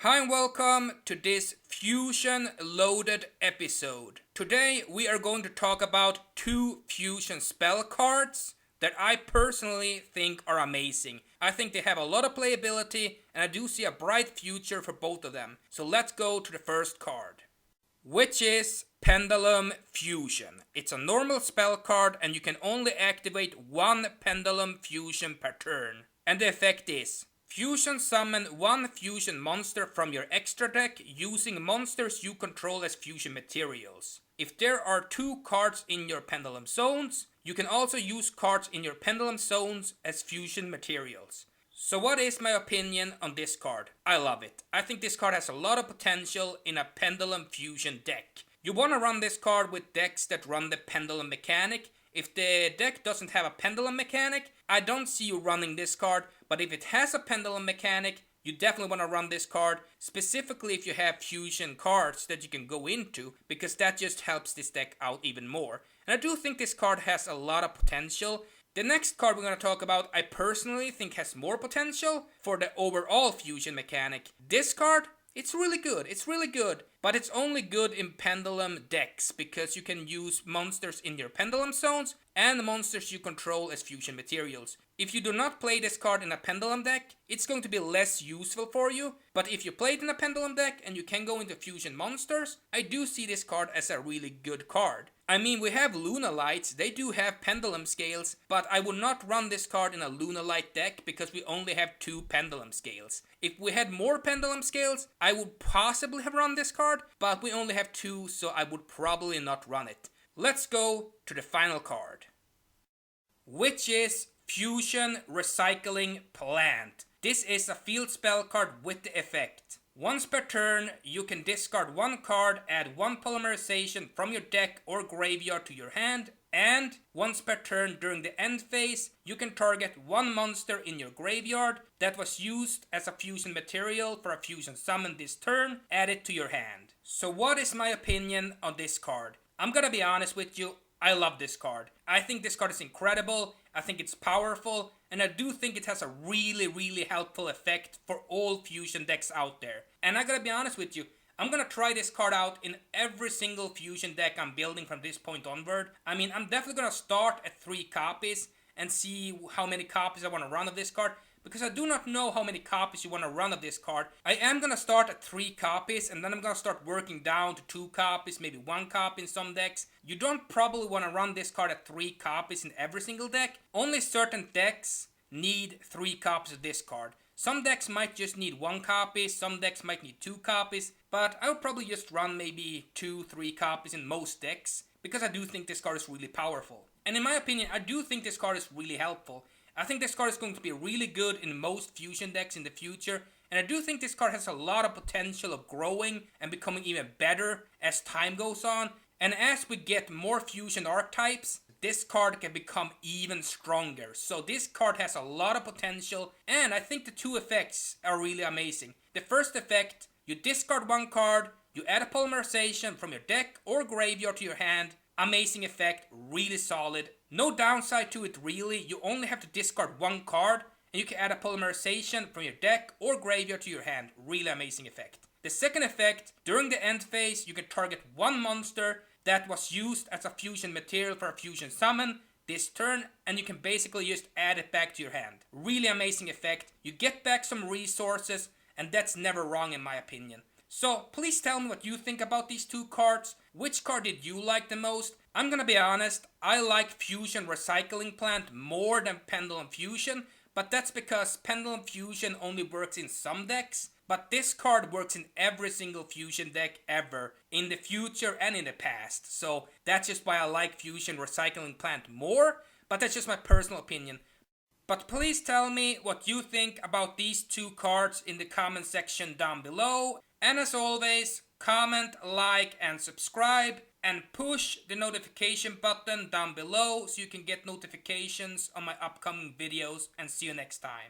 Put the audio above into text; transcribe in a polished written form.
Hi and welcome to this Fusion loaded episode. Today we are going to talk about two Fusion spell cards that I personally think are amazing. I think they have a lot of playability and I do see a bright future for both of them. So let's go to the first card, which is Pendulum Fusion. It's a normal spell card and you can only activate one Pendulum Fusion per turn. And the effect is Fusion summon one fusion monster from your extra deck using monsters you control as fusion materials. If there are two cards in your Pendulum Zones, you can also use cards in your Pendulum Zones as fusion materials. So what is my opinion on this card? I love it. I think this card has a lot of potential in a Pendulum Fusion deck. You want to run this card with decks that run the Pendulum mechanic. If the deck doesn't have a Pendulum mechanic, I don't see you running this card, but if it has a Pendulum mechanic, you definitely want to run this card, specifically if you have fusion cards that you can go into, because that just helps this deck out even more. And I do think this card has a lot of potential. The next card we're going to talk about, I personally think has more potential for the overall fusion mechanic. This card, it's really good, but it's only good in Pendulum decks because you can use monsters in your Pendulum Zones and monsters you control as fusion materials. If you do not play this card in a Pendulum deck, it's going to be less useful for you, but if you play it in a Pendulum deck and you can go into fusion monsters, I do see this card as a really good card. I mean, we have Luna Lights, they do have Pendulum Scales, but I would not run this card in a Luna Light deck because we only have two Pendulum Scales. If we had more Pendulum Scales, I would possibly have run this card, but we only have two, so I would probably not run it. Let's go to the final card, which is Fusion Recycling Plant. This is a field spell card with the effect. Once per turn, you can discard one card, add one Polymerization from your deck or graveyard to your hand, and once per turn during the end phase, you can target one monster in your graveyard that was used as a fusion material for a fusion summon this turn, add it to your hand. So what is my opinion on this card? I'm gonna be honest with you, I love this card. I think this card is incredible, I think it's powerful, and I do think it has a really helpful effect for all fusion decks out there. And I gotta be honest with you, I'm gonna try this card out in every single fusion deck I'm building from this point onward. I mean, I'm definitely gonna start at 3 copies and see how many copies I want to run of this card, because I do not know how many copies you want to run of this card. I am gonna start at 3 copies and then I'm gonna start working down to 2 copies, maybe 1 copy in some decks. You don't probably want to run this card at 3 copies in every single deck. Only certain decks need 3 copies of this card. Some decks might just need 1 copy, some decks might need 2 copies, but I would probably just run maybe 2-3 copies in most decks, because I do think this card is really powerful. And in my opinion, I do think this card is really helpful. I think this card is going to be really good in most fusion decks in the future, and I do think this card has a lot of potential of growing and becoming even better as time goes on. And as we get more fusion archetypes, this card can become even stronger. So this card has a lot of potential, and I think the 2 effects are really amazing. The first effect, you discard 1 card, you add a Polymerization from your deck or graveyard to your hand. Amazing effect, really solid. No downside to it really, you only have to discard 1 card and you can add a Polymerization from your deck or graveyard to your hand. Really amazing effect. The second effect, during the end phase, you can target 1 monster that was used as a fusion material for a fusion summon this turn, and you can basically just add it back to your hand. Really amazing effect. You get back some resources, and that's never wrong in my opinion. So please tell me what you think about these 2 cards. Which card did you like the most? I'm gonna be honest, I like Fusion Recycling Plant more than Pendulum Fusion, but that's because Pendulum Fusion only works in some decks, but this card works in every single fusion deck ever, in the future and in the past. So that's just why I like Fusion Recycling Plant more, but that's just my personal opinion. But please tell me what you think about these 2 cards in the comment section down below. And as always, comment, like, and subscribe, and push the notification button down below so you can get notifications on my upcoming videos, and see you next time.